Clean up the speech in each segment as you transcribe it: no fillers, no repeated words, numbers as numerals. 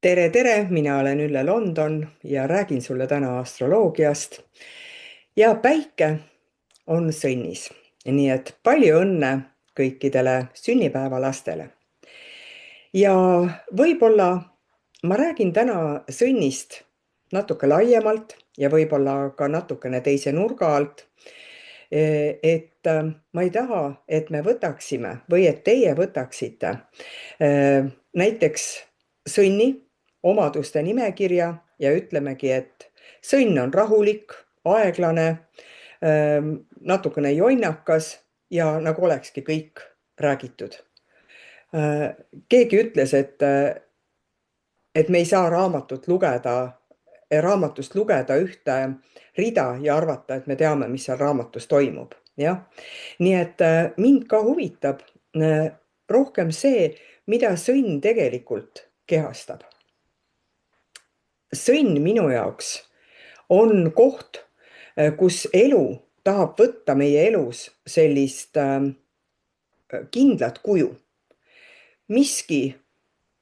Tere, tere, mina olen Ülle London ja räägin sulle täna astroloogiast. Ja päike on sõnnis, nii et palju õnne kõikidele sünnipäevalastele. Ja võib-olla ma räägin täna sõnnist natuke laiemalt ja võib-olla ka natukene teise nurga alt. Et ma ei taha, et me võtaksime või et teie võtaksite näiteks sõnni omaduste nimekirja ja ütlemegi, et sõnn on rahulik, aeglane, natukene jonnakas ja nagu olekski kõik räägitud. Keegi ütles, et me ei saa raamatust lugeda ühte rida ja arvata, et me teame, mis seal raamatus toimub. Jah. Nii et mind ka huvitab rohkem see, mida sõnn tegelikult kehastab. Sõnn minu jaoks on koht, kus elu tahab võtta meie elus sellist kindlat kuju. Miski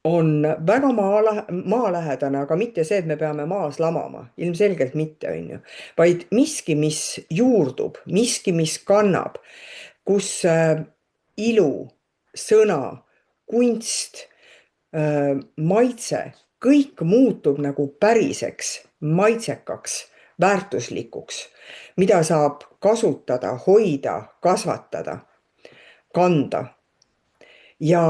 on väga maalähedane, aga mitte see, et me peame maas lamama. Ilmselgelt mitte, on ju. Vaid miski, mis juurdub, miski, mis kannab, kus ilu, sõna, kunst, maitse, kõik muutub nagu päriseks, maitsekaks, väärtuslikuks, mida saab kasutada, hoida, kasvatada, kanda. Ja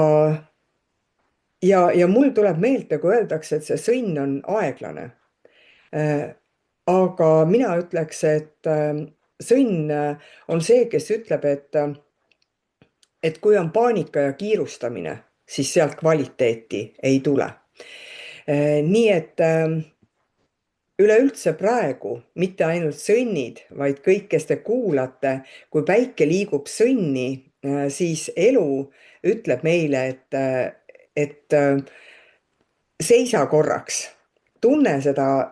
mul tuleb meelde, kui öeldakse, et see sõnn on aeglane. Aga mina ütleks, et sõnn on see, kes ütleb, et kui on paanika ja kiirustamine, siis sealt kvaliteeti ei tule. Nii et üleüldse praegu mitte ainult sõnnid, vaid kõik, kes te kuulate, kui päike liigub sõnni, siis elu ütleb meile, et seisa korraks, tunne seda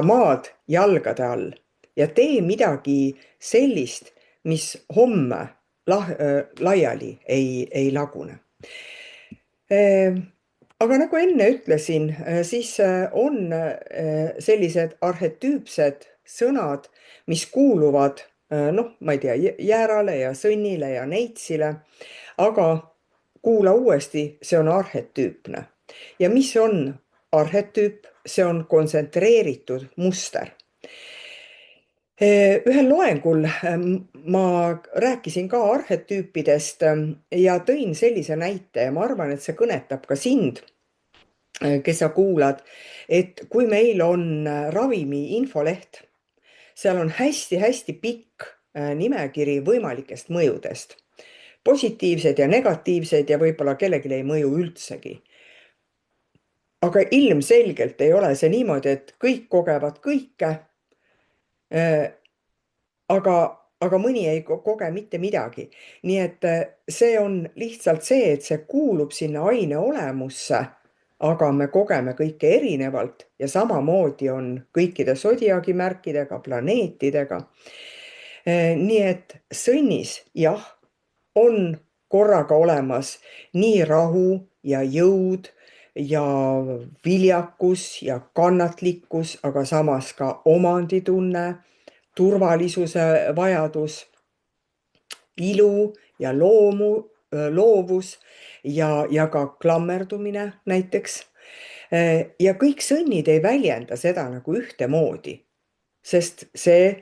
maad jalgade all ja tee midagi sellist, mis homme laiali ei lagune. Aga nagu enne ütlesin, siis on sellised arhetüüpsed sõnad, mis kuuluvad, ma ei tea, jäärale ja sõnnile ja neitsile, aga kuula uuesti, see on arhetüüpne. Ja mis on arhetüüp? See on kontsentreeritud muster. Ühel loengul ma rääkisin ka arhetüüpidest ja tõin sellise näite ja ma arvan, et see kõnetab ka sind, kes sa kuulad, et kui meil on ravimi infoleht, seal on hästi-hästi pikk nimekiri võimalikest mõjudest. Positiivsed ja negatiivsed ja võib-olla kellelegi ei mõju üldsegi. Aga ilmselgelt ei ole see niimoodi, et kõik kogevad kõike, aga mõni ei koge mitte midagi. Nii et see on lihtsalt see, et see kuulub sinna aine olemusse, aga me kogeme kõike erinevalt ja samamoodi on kõikide sodiaagimärkidega, planeetidega. Nii et sõnnis, jah, on korraga olemas nii rahu ja jõud ja viljakus ja kannatlikkus, aga samas ka omanditunne, turvalisuse vajadus, ilu ja loovus ja ka klammerdumine näiteks. Ja kõik sõnnid ei väljenda seda nagu ühtemoodi, sest see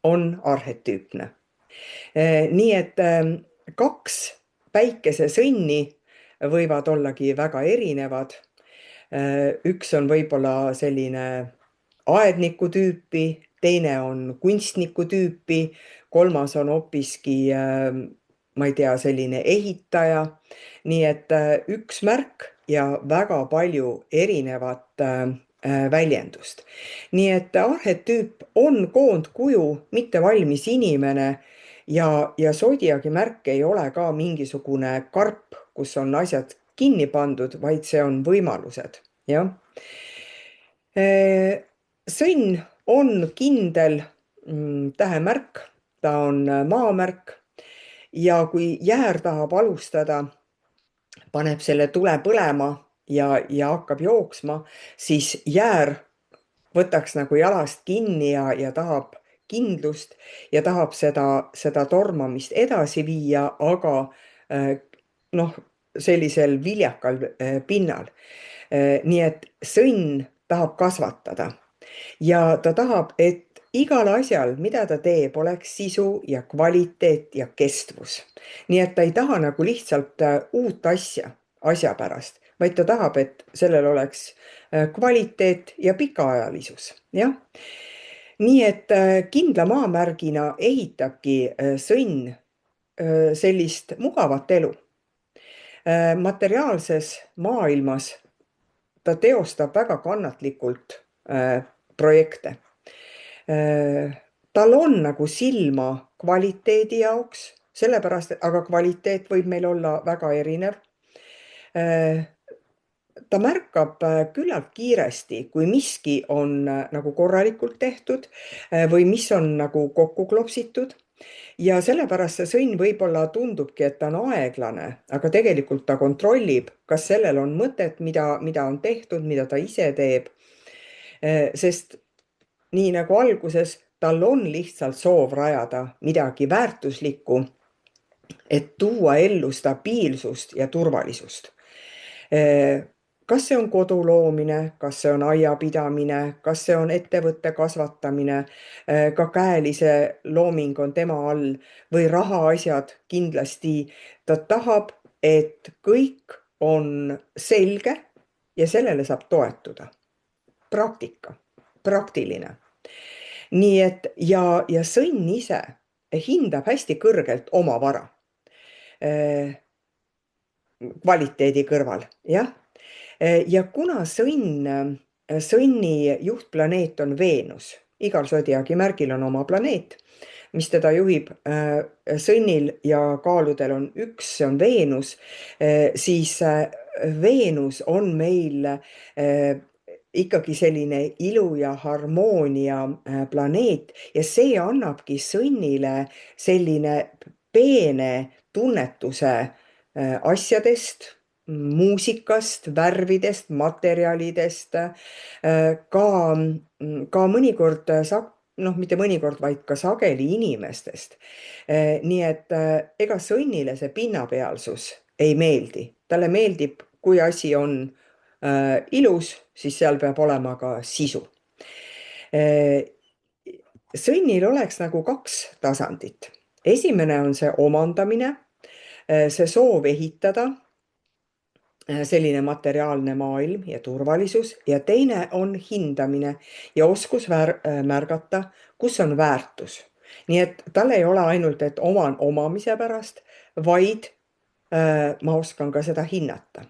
on arhetüüpne. Nii et kaks päikesesõnni võivad ollagi väga erinevad. Üks on võib-olla selline aedniku tüüpi, teine on kunstniku tüüpi, kolmas on hoopiski, ma ei tea, selline ehitaja. Nii et üks märk ja väga palju erinevat väljendust. Nii et arhetüüp on koondkuju, mitte valmis inimene ja sodiaagimärk ei ole ka mingisugune karp, kus on asjad kinni pandud, vaid see on võimalused. Jah. Sõnn on kindel tähemärk, ta on maamärk ja kui jäär tahab alustada, paneb selle tule põlema ja hakkab jooksma, siis jäär võtaks nagu jalast kinni ja tahab kindlust ja tahab seda tormamist edasi viia, aga äh, noh, sellisel viljakal pinnal. Nii et sõnn tahab kasvatada ja ta tahab, et igal asjal, mida ta teeb, oleks sisu ja kvaliteet ja kestvus. nii et ta ei taha nagu lihtsalt uut asja pärast, vaid ta tahab, et sellel oleks kvaliteet ja pikaajalisus, jah. nii et kindla maamärgina ehitabki sõnn sellist mugavat elu. Materiaalses maailmas ta teostab väga kannatlikult projekte. Tal on nagu silma kvaliteedi jaoks, sellepärast, aga kvaliteet võib meil olla väga erinev. Ta märkab küllalt kiiresti, kui miski on nagu korralikult tehtud või mis on nagu kokku klopsitud. Ja sellepärast see sõnn võib-olla tundubki, et ta on aeglane, aga tegelikult ta kontrollib, kas sellel on mõtet, mida on tehtud, mida ta ise teeb. Sest nii nagu alguses, tal on lihtsalt soov rajada midagi väärtuslikku, et tuua ellu stabiilsust ja turvalisust. Kas see on kodu loomine, kas see on aiapidamine, kas see on ettevõtte kasvatamine, ka käelise looming on tema all või rahaasjad kindlasti. Ta tahab, et kõik on selge ja sellele saab toetuda. Praktiline. nii et ja sõnn ise hindab hästi kõrgelt oma vara kvaliteedi kõrval, jah. Ja kuna sõnni juhtplaneet on Veenus, igal sodiaagi märgil on oma planeet, mis teda juhib, sõnnil ja kaaludel on üks, see on Veenus, siis Veenus on meil ikkagi selline ilu ja harmoonia planeet ja see annabki sõnnile selline peene tunnetuse asjadest, muusikast, värvidest, materjalidest, ka mõnikord, mitte mõnikord, vaid ka sageli inimestest. nii et ega sõnnile see pinnapealsus ei meeldi. Talle meeldib, kui asi on ilus, siis seal peab olema ka sisu. Sõnnil oleks nagu kaks tasandit. Esimene on see omandamine, see soov ehitada, selline materiaalne maailm ja turvalisus ja teine on hindamine ja oskus märgata, kus on väärtus. Nii et tal ei ole ainult, et oman omamise pärast, vaid ma oskan ka seda hinnata.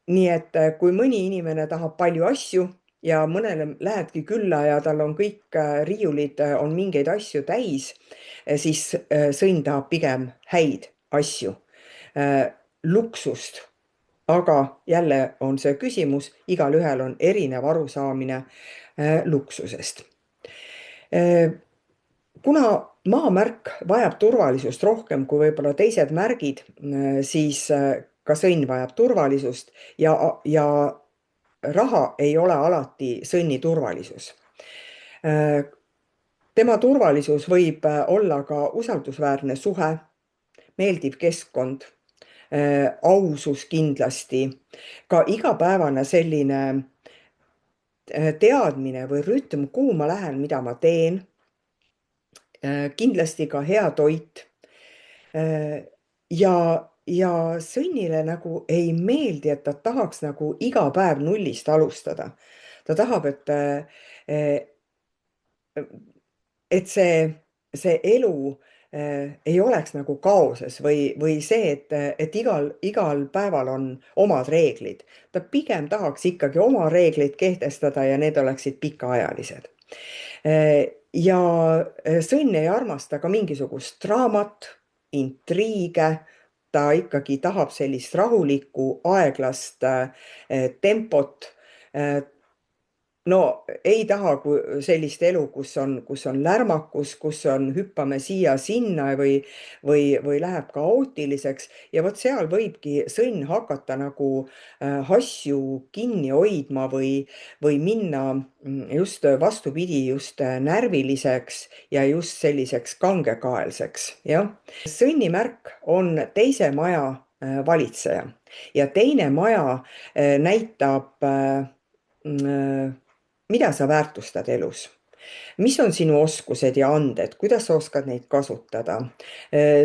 Nii et kui mõni inimene tahab palju asju ja mõnele lähedki külla ja tal on kõik riiulid on mingeid asju täis, siis sõnn tahab pigem häid asju, luksust. Aga jälle on see küsimus, igalühel on erinev arusaamine luksusest. Kuna maamärk vajab turvalisust rohkem kui võib-olla teised märgid, siis ka sõnn vajab turvalisust ja raha ei ole alati sõnni turvalisus. Tema turvalisus võib olla ka usaldusväärne suhe, meeldiv keskkond, ausus kindlasti, ka igapäevane selline teadmine või rütm, kuhu ma lähen, mida ma teen, kindlasti ka hea toit. Ja sõnnile nagu ei meeldi, et ta tahaks nagu iga päev nullist alustada. Ta tahab, et see elu ei oleks nagu kaoses või see, et igal päeval on omad reeglid. Ta pigem tahaks ikkagi oma reeglid kehtestada ja need oleksid pikaajalised. Ja sõnn ei armasta ka mingisugust draamat, intriige, ta ikkagi tahab sellist rahulikku, aeglast tempot. no ei taha sellist elu, kus on lärmakus, kus on, hüppame siia-sinna või läheb kaootiliseks ja vot seal võibki sõnn hakata nagu asju kinni hoidma või minna just vastupidi, just närviliseks ja just selliseks kangekaelseks, jah. Sõnnimärk on teise maja valitseja ja teine maja näitab mida sa väärtustad elus, mis on sinu oskused ja anded, kuidas sa oskad neid kasutada.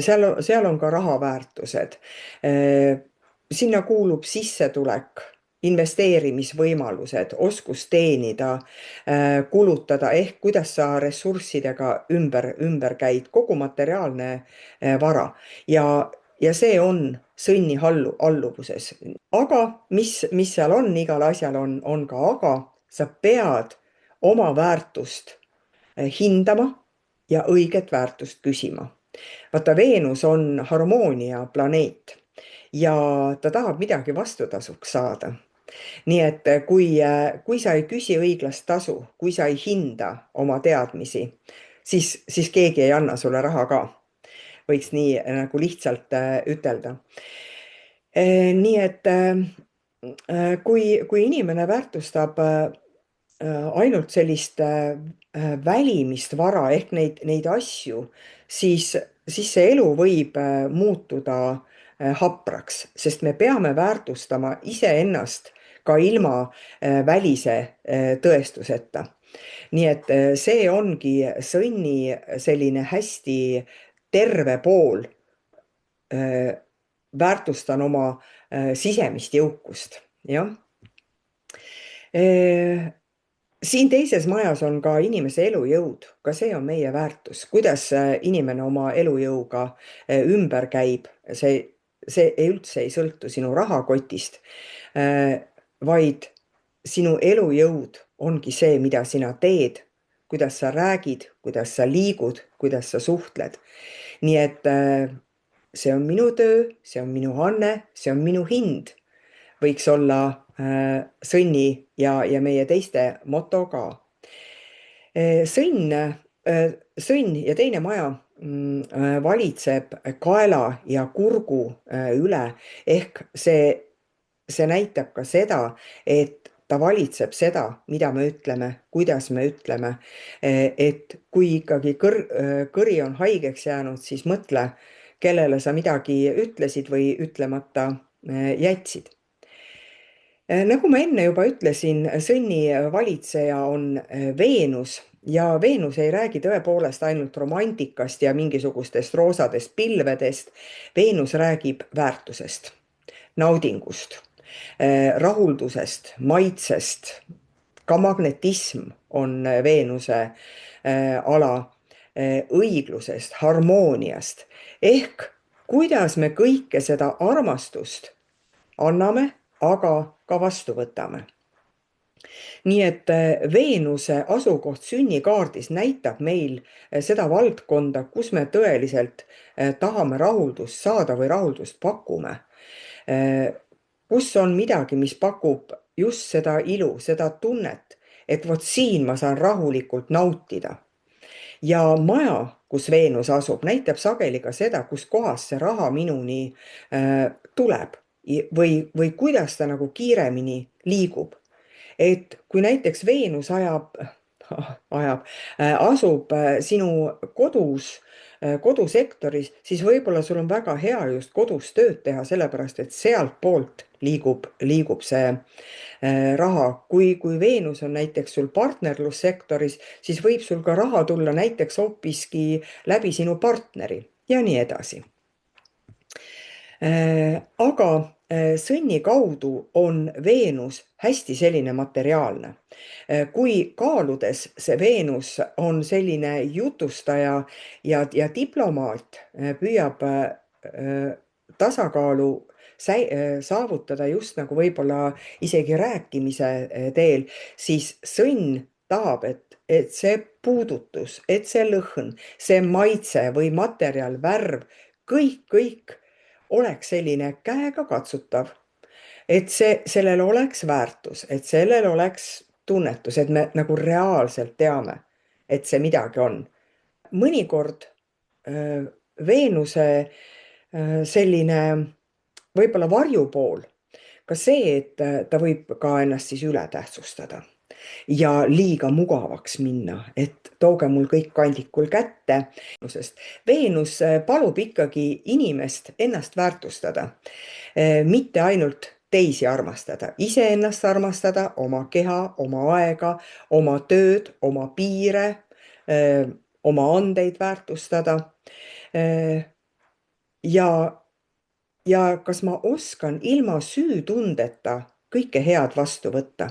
Seal on ka rahaväärtused. Sinna kuulub sissetulek, investeerimisvõimalused, oskus teenida, kulutada ehk kuidas sa ressurssidega ümber käid, kogu materiaalne vara ja see on sõnni alluvuses. Aga mis seal on, igal asjal on ka aga, sa pead oma väärtust hindama ja õiget väärtust küsima. Vaata, Veenus on harmoonia planeet ja ta tahab midagi vastutasuks saada. Nii et kui sa ei küsi õiglast tasu, kui sa ei hinda oma teadmisi, siis keegi ei anna sulle raha ka. Võiks nii nagu lihtsalt ütelda. Nii et kui inimene väärtustab ainult sellist välimist vara ehk neid asju, siis see elu võib muutuda hapraks, sest me peame väärtustama iseennast ka ilma välise tõestuseta. Nii et see ongi sõnni selline hästi terve pool. Väärtustan oma sisemist jõukust, jah. Siin teises majas on ka inimese elujõud, ka see on meie väärtus, kuidas inimene oma elujõuga ümber käib. See üldse ei sõltu sinu rahakotist, vaid sinu elujõud ongi see, mida sina teed, kuidas sa räägid, kuidas sa liigud, kuidas sa suhtled. Nii et see on minu töö, see on minu anne, see on minu hind. Võiks olla sõnni ja meie teiste moto ka. Sõnn ja teine maja valitseb kaela ja kurgu üle ehk see näitab ka seda, et ta valitseb seda, mida me ütleme, kuidas me ütleme. Et kui ikkagi kõri on haigeks jäänud, siis mõtle, kellele sa midagi ütlesid või ütlemata jätsid. Nagu ma enne juba ütlesin, sõnni valitseja on Veenus ja Veenus ei räägi tõepoolest ainult romantikast ja mingisugustest roosadest pilvedest. Veenus räägib väärtusest, naudingust, rahuldusest, maitsest, ka magnetism on Veenuse ala, õiglusest, harmooniast ehk kuidas me kõike seda armastust anname, aga ka vastu võtame. Nii et Veenuse asukoht sünnikaardis näitab meil seda valdkonda, kus me tõeliselt tahame rahuldust saada või rahuldust pakume. Kus on midagi, mis pakub just seda ilu, seda tunnet, et vot siin ma saan rahulikult nautida. Ja maja, kus Veenus asub, näitab sageli ka seda, kus kohas see raha minuni tuleb või kuidas ta nagu kiiremini liigub. Et kui näiteks Veenus asub sinu kodusektoris, siis võib-olla sul on väga hea just kodus tööd teha, sellepärast et sealt poolt liigub see raha. Kui Veenus on näiteks sul partnerlussektoris, siis võib sul ka raha tulla näiteks hoopiski läbi sinu partneri ja nii edasi. Aga sõnni kaudu on Veenus hästi selline materiaalne. Kui kaaludes see Veenus on selline jutustaja ja diplomaat, püüab tasakaalu saavutada just nagu võib-olla isegi rääkimise teel, siis sõnn tahab, et see puudutus, et see lõhn, see maitse või materjal, värv, kõik oleks selline käega katsutav, et sellel oleks väärtus, et sellel oleks tunnetus, et me nagu reaalselt teame, et see midagi on. Mõnikord äh, Veenuse selline võib-olla varjupool, ka see, et ta võib ka ennast siis ületähtsustada ja liiga mugavaks minna, et tooge mul kõik kandikul kätte. Sest Veenus palub ikkagi inimest ennast väärtustada, mitte ainult teisi armastada, iseennast armastada, oma keha, oma aega, oma tööd, oma piire, oma andeid väärtustada. ja, ja kas ma oskan ilma süütundeta kõike head vastu võtta?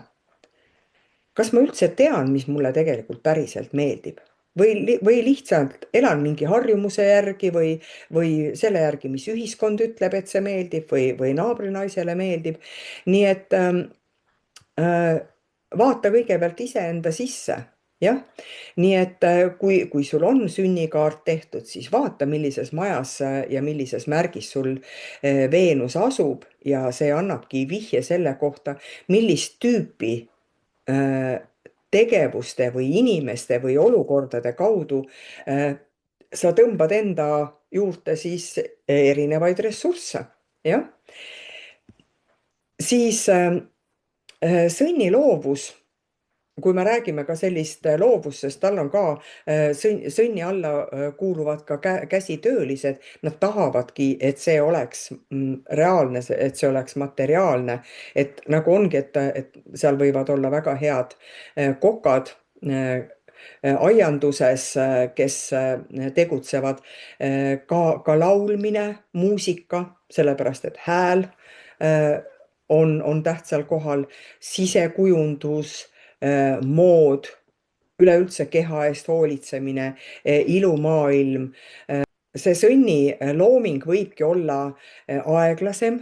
Kas ma üldse tean, mis mulle tegelikult päriselt meeldib? Või lihtsalt elan mingi harjumuse järgi või selle järgi, mis ühiskond ütleb, et see meeldib või naabrinaisele meeldib. Nii et vaata kõigepealt iseenda sisse. Jah, nii et kui sul on sünnikaart tehtud, siis vaata, millises majas ja millises märgis sul Veenus asub ja see annabki vihje selle kohta, millist tüüpi tegevuste või inimeste või olukordade kaudu sa tõmbad enda juurde siis erinevaid ressursse, jah. Siis sõnniloovus, kui me räägime ka sellist loovust, sest tal on ka sõnni alla kuuluvad ka käsitöölised, nad tahavadki, et see oleks reaalne, et see oleks materiaalne, et nagu ongi, et seal võivad olla väga head kokad aianduses, kes tegutsevad, ka laulmine, muusika, sellepärast et hääl on tähtsal kohal, sisekujundus, mood, üleüldse keha eest hoolitsemine, ilumaailm. See sõnni looming võibki olla aeglasem,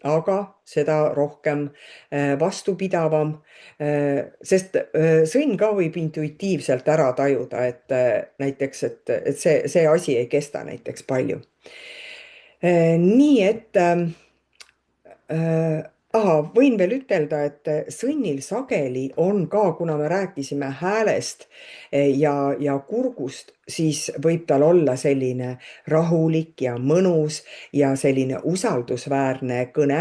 aga seda rohkem vastupidavam, sest sõnn ka võib intuitiivselt ära tajuda, et näiteks, et see asi ei kesta näiteks palju. Nii et võin veel ütelda, et sõnnil sageli on ka, kuna me rääkisime häälest ja kurgust, siis võib tal olla selline rahulik ja mõnus ja selline usaldusväärne kõne,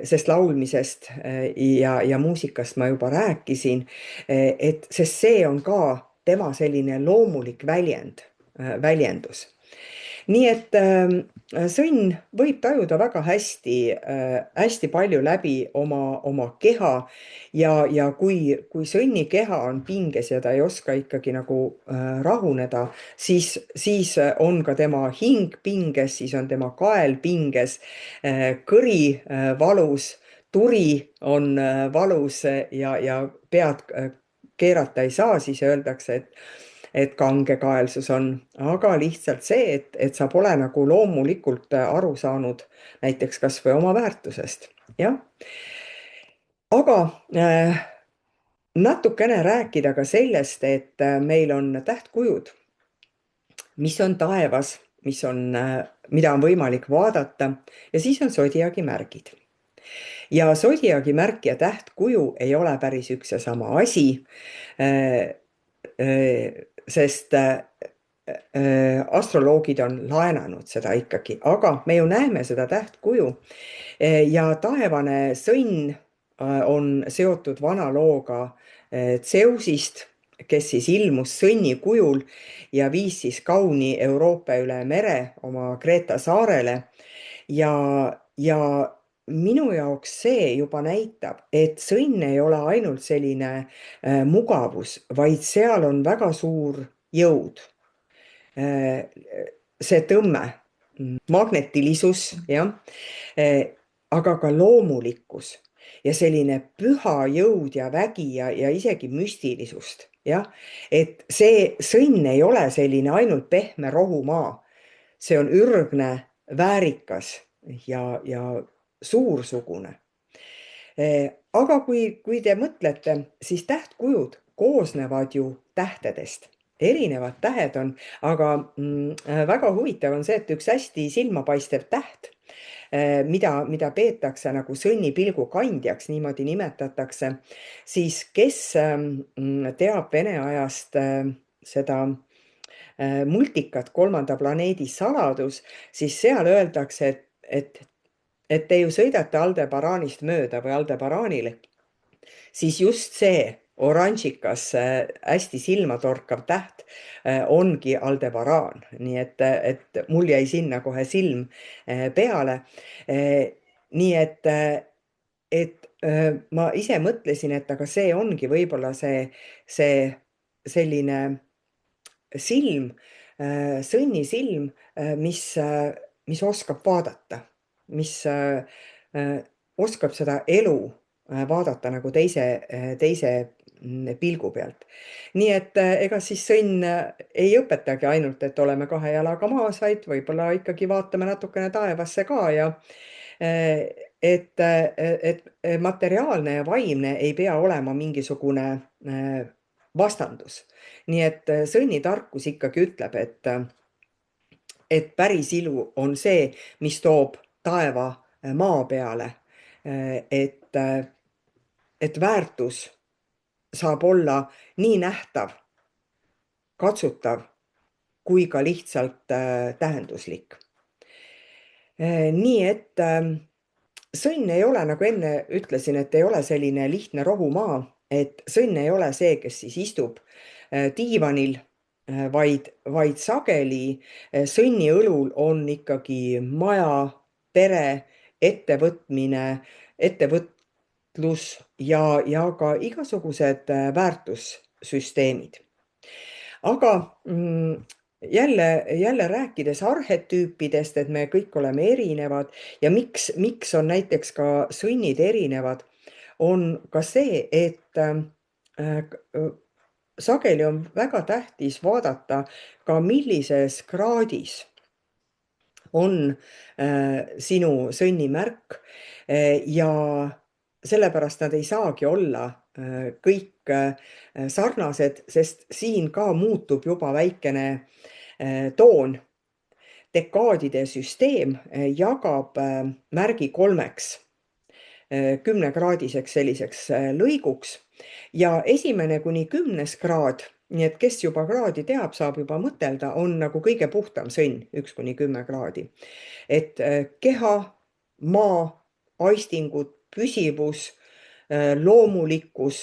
sest laulmisest ja muusikast ma juba rääkisin, sest see on ka tema selline loomulik väljendus. Nii et sõnn võib tajuda väga hästi palju läbi oma keha ja kui sõnni keha on pinges ja ta ei oska ikkagi nagu rahuneda, siis on ka tema hing pinges, siis on tema kael pinges, kõri valus, turi on valus ja pead keerata ei saa, siis öeldakse, et kangekaelsus on, aga lihtsalt see, et sa pole nagu loomulikult aru saanud näiteks kas või oma väärtusest, jah. Aga natukene rääkida ka sellest, et meil on tähtkujud, mis on taevas, mida on võimalik vaadata ja siis on sodiaagi märgid. Ja sodiaagi märk ja tähtkuju ei ole päris üks ja sama asi, sest astroloogid on laenanud seda ikkagi, aga me ju näeme seda tähtkuju ja taevane sõnn on seotud vana looga Zeusist, kes siis ilmus sõnni kujul ja viis siis kauni Euroopa üle mere oma Kreeta saarele ja minu jaoks see juba näitab, et sõnn ei ole ainult selline mugavus, vaid seal on väga suur jõud. See tõmme, magnetilisus, jah, aga ka loomulikkus ja selline püha jõud ja vägi ja isegi müstilisust, jah, et see sõnn ei ole selline ainult pehme rohumaa, see on ürgne, väärikas ja suursugune. Aga kui te mõtlete, siis tähtkujud koosnevad ju tähtedest. Erinevad tähed on, aga väga huvitav on see, et üks hästi silmapaistev täht mida peetakse nagu sõnnipilgu kandjaks, niimoodi nimetatakse, siis kes teab Vene ajast seda multikat Kolmanda planeedi saladus, siis seal öeldakse, et te ju sõidate Aldebaraanist mööda või Aldebaraanile, siis just see oranžikas hästi silmatorkav täht ongi Aldebaraan. Nii et mul jäi sinna kohe silm peale. Nii et ma ise mõtlesin, et aga see ongi võib-olla see selline silm, sõnnisilm, mis oskab vaadata, mis oskab seda elu vaadata nagu teise pilgu pealt. Nii et ega siis sõnn ei õpetagi ainult, et oleme kahe jalaga maas, vaid võib-olla ikkagi vaatame natukene taevasse ka ja et materiaalne ja vaimne ei pea olema mingisugune vastandus. Nii et sõnnitarkus ikkagi ütleb, et päris ilu on see, mis toob taeva maa peale. Et väärtus saab olla nii nähtav, katsutav kui ka lihtsalt tähenduslik. Nii et sõnn ei ole, nagu enne ütlesin, et ei ole selline lihtne rohumaa, et sõnn ei ole see, kes siis istub diivanil, vaid sageli sõnni õlul on ikkagi maja, pere, ettevõtlus ja ka igasugused väärtussüsteemid. Aga jälle rääkides arhetüüpidest, et me kõik oleme erinevad ja miks on näiteks ka sõnnid erinevad, on ka see, et sageli on väga tähtis vaadata ka millises kraadis on sinu sõnnimärk ja sellepärast nad ei saagi olla kõik sarnased, sest siin ka muutub juba väikene toon. Dekaadide süsteem jagab märgi 3 10-kraadiseks selliseks lõiguks ja 1. kuni 10. kraad, nii et kes juba kraadi teab, saab juba mõtelda, on nagu kõige puhtam sõnn, 1 kuni 10 kraadi. Et keha, maa, aistingud, püsivus, loomulikkus,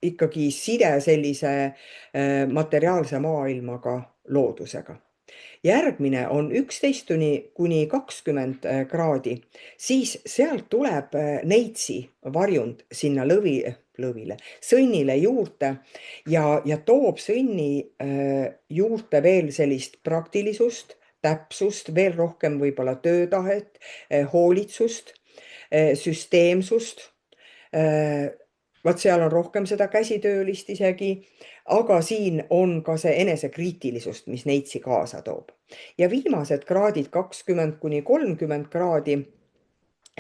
ikkagi side sellise materiaalse maailmaga, loodusega. Järgmine on 11 kuni 20 kraadi, siis sealt tuleb neitsi varjund sinna lõvile, sõnnile juurde ja toob sõnni juurde veel sellist praktilisust, täpsust, veel rohkem võib-olla töötahet, hoolitsust, süsteemsust. Vaat seal on rohkem seda käsitöölist isegi, aga siin on ka see enesekriitilisust, mis neitsi kaasa toob. Ja viimased kraadid 20 kuni 30 kraadi,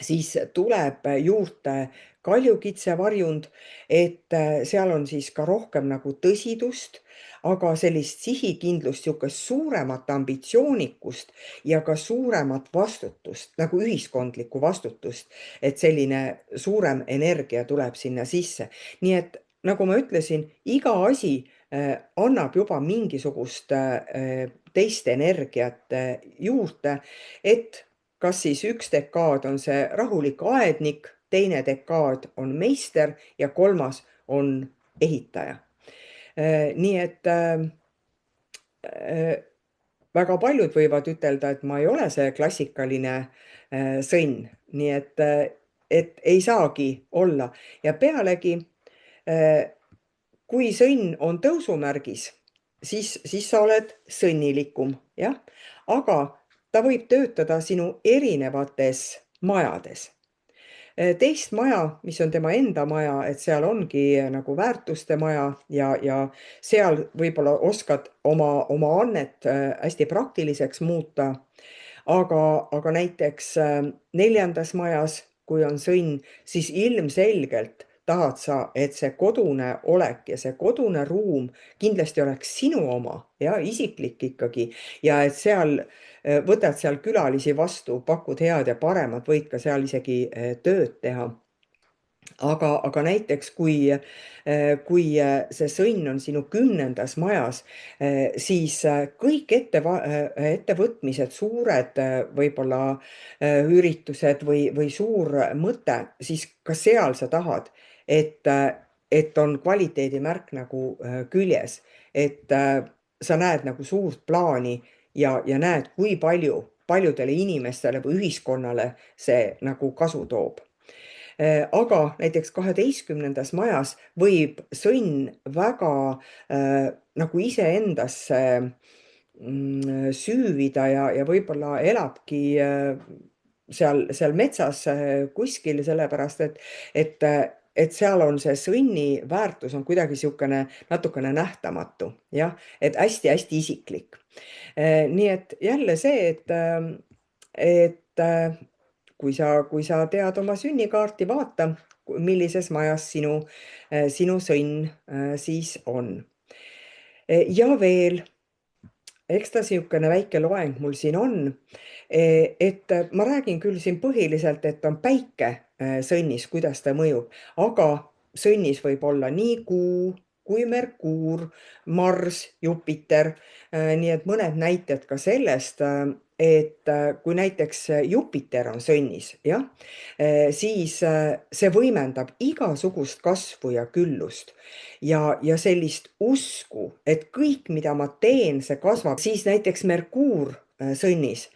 siis tuleb juurde kaljukitse varjund, et seal on siis ka rohkem nagu tõsidust, aga sellist sihikindlust, niisugust suuremat ambitsioonikust ja ka suuremat vastutust, nagu ühiskondlikku vastutust, et selline suurem energia tuleb sinna sisse. Nii et nagu ma ütlesin, iga asi annab juba mingisugust teist energiat juurde, et kas siis üks dekaad on see rahulik aednik, teine dekaad on meister ja 3. on ehitaja. Nii et väga paljud võivad ütelda, et ma ei ole see klassikaline sõnn, nii et ei saagi olla. Ja pealegi, kui sõnn on tõusumärgis, siis sa oled sõnnilikum, jah, aga ta võib töötada sinu erinevates majades. Teist maja, mis on tema enda maja, et seal ongi nagu väärtuste maja ja seal võib-olla oskad oma annet hästi praktiliseks muuta. Aga näiteks 4. majas, kui on sõnn, siis ilmselgelt tahad sa, et see kodune olek ja see kodune ruum kindlasti oleks sinu oma ja isiklik ikkagi ja et seal võtad seal külalisi vastu, pakud head ja paremat, võid ka seal isegi tööd teha. Aga näiteks kui see sõnn on sinu 10. majas, siis kõik ettevõtmised, suured võib-olla üritused või suur mõte, siis ka seal sa tahad, et on kvaliteedimärk nagu küljes, et sa näed nagu suurt plaani ja näed, kui paljudele inimestele või ühiskonnale see nagu kasu toob. Aga näiteks 12. majas võib sõnn väga nagu iseendasse süüvida ja võib-olla elabki seal metsas kuskil, sellepärast et seal on see sõnni väärtus on kuidagi niisugune natukene nähtamatu, jah, et hästi-hästi isiklik. Nii et jälle see, et kui sa tead oma sünnikaarti, vaata, millises majas sinu sõnn siis on. Ja veel, eks ta niisugune väike loeng mul siin on, et ma räägin küll siin põhiliselt, et on päike sõnnis, kuidas ta mõjub, aga sõnnis võib olla nii Kuu kui Merkuur, Mars, Jupiter, nii et mõned näited ka sellest, et kui näiteks Jupiter on sõnnis, jah, siis see võimendab igasugust kasvu ja küllust ja sellist usku, et kõik, mida ma teen, see kasvab. Siis näiteks Merkuur sõnnis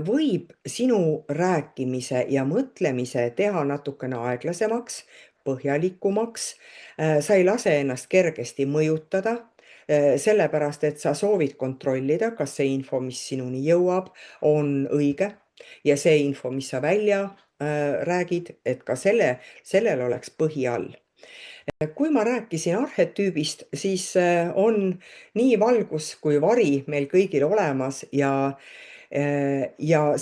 võib sinu rääkimise ja mõtlemise teha natukene aeglasemaks, põhjalikumaks. Sa ei lase ennast kergesti mõjutada, sellepärast et sa soovid kontrollida, kas see info, mis sinuni jõuab, on õige ja see info, mis sa välja räägid, et ka sellel oleks põhi all. Kui ma rääkisin arhetüübist, siis on nii valgus kui vari meil kõigil olemas ja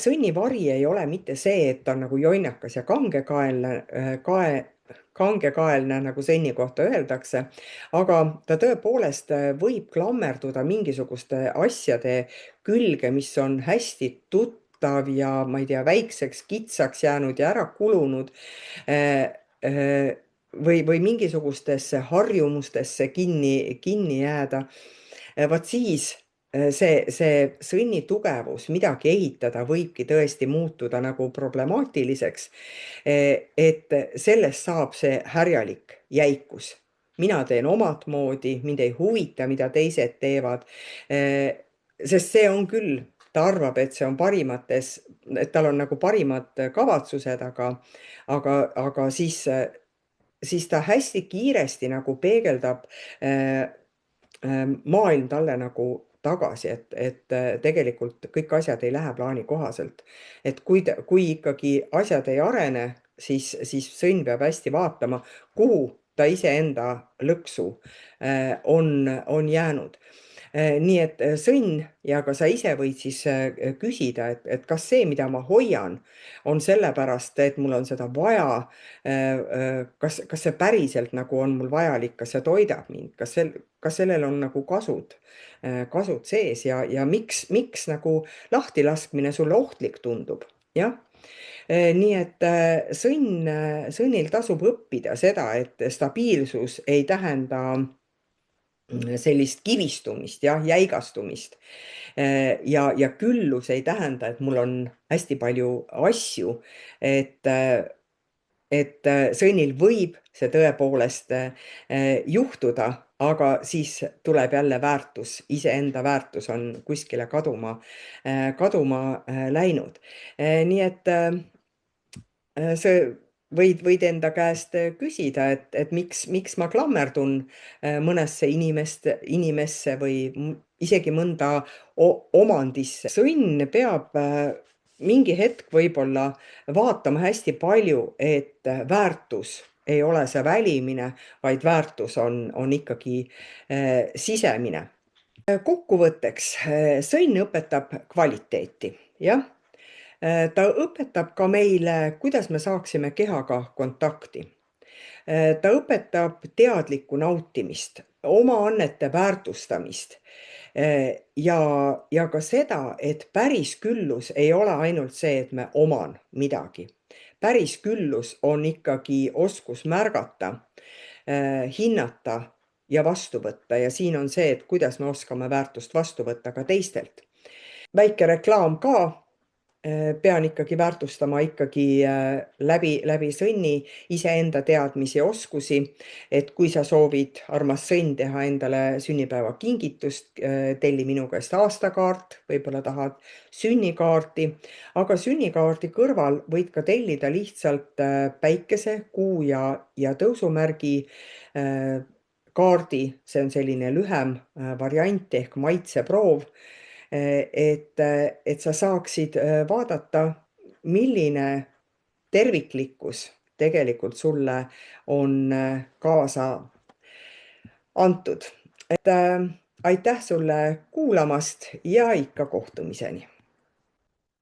sõnnivari ei ole mitte see, et ta on nagu jonnakas ja kangekaelne, nagu sõnni kohta öeldakse, aga ta tõepoolest võib klammerduda mingisuguste asjade külge, mis on hästi tuttav ja ma ei tea, väikseks, kitsaks jäänud ja ära kulunud või mingisugustesse harjumustesse kinni jääda. Vaat siis see sõnni tugevus midagi ehitada võibki tõesti muutuda nagu problemaatiliseks, et sellest saab see härjalik jäikus. Mina teen omat moodi, mind ei huvita, mida teised teevad, sest see on küll, ta arvab, et see on et tal on nagu parimad kavatsused, aga siis ta hästi kiiresti nagu peegeldab maailm talle nagu tagasi, et tegelikult kõik asjad ei lähe plaani kohaselt. Et kui ikkagi asjad ei arene, siis sõnn peab hästi vaatama, kuhu ta iseenda lõksu on jäänud. Nii et sõnn ja ka sa ise võid siis küsida, et kas see, mida ma hoian, on sellepärast, et mul on seda vaja, kas see päriselt nagu on mul vajalik, kas see toidab mind, kas sellel on nagu kasud sees ja miks nagu lahtilaskmine sulle ohtlik tundub, jah. Nii et sõnnil tasub õppida seda, et stabiilsus ei tähenda sellist kivistumist, jah, jäigastumist. Ja küllus ei tähenda, et mul on hästi palju asju, et sõnnil võib see tõepoolest juhtuda, aga siis tuleb jälle väärtus, iseenda väärtus on kuskile kaduma läinud. Nii et see võid enda käest küsida, et miks ma klammerdun mõnesse inimesse või isegi mõnda omandisse. Sõnn peab mingi hetk võib-olla vaatama hästi palju, et väärtus ei ole see välimine, vaid väärtus on ikkagi sisemine. Kokkuvõtteks, sõnn õpetab kvaliteeti, jah. Ta õpetab ka meile, kuidas me saaksime kehaga kontakti. Ta õpetab teadlikku nautimist, oma annete väärtustamist ja, ja ka seda, et päris küllus ei ole ainult see, et me oman midagi. Päris küllus on ikkagi oskus märgata, hinnata ja vastu võtta ja siin on see, et kuidas me oskame väärtust vastu võtta ka teistelt. Väike reklaam ka. Pean ikkagi väärtustama ikkagi läbi sõnni iseenda teadmisi ja oskusi, et kui sa soovid, armas sõnn, teha endale sünnipäevakingitust, telli minu käest aastakaart, võib-olla tahad sünnikaarti, aga sünnikaardi kõrval võid ka tellida lihtsalt päikese, kuu ja tõusumärgi kaardi, see on selline lühem variant ehk maitseproov, et sa saaksid vaadata, milline terviklikkus tegelikult sulle on kaasa antud. Aitäh sulle kuulamast ja ikka kohtumiseni!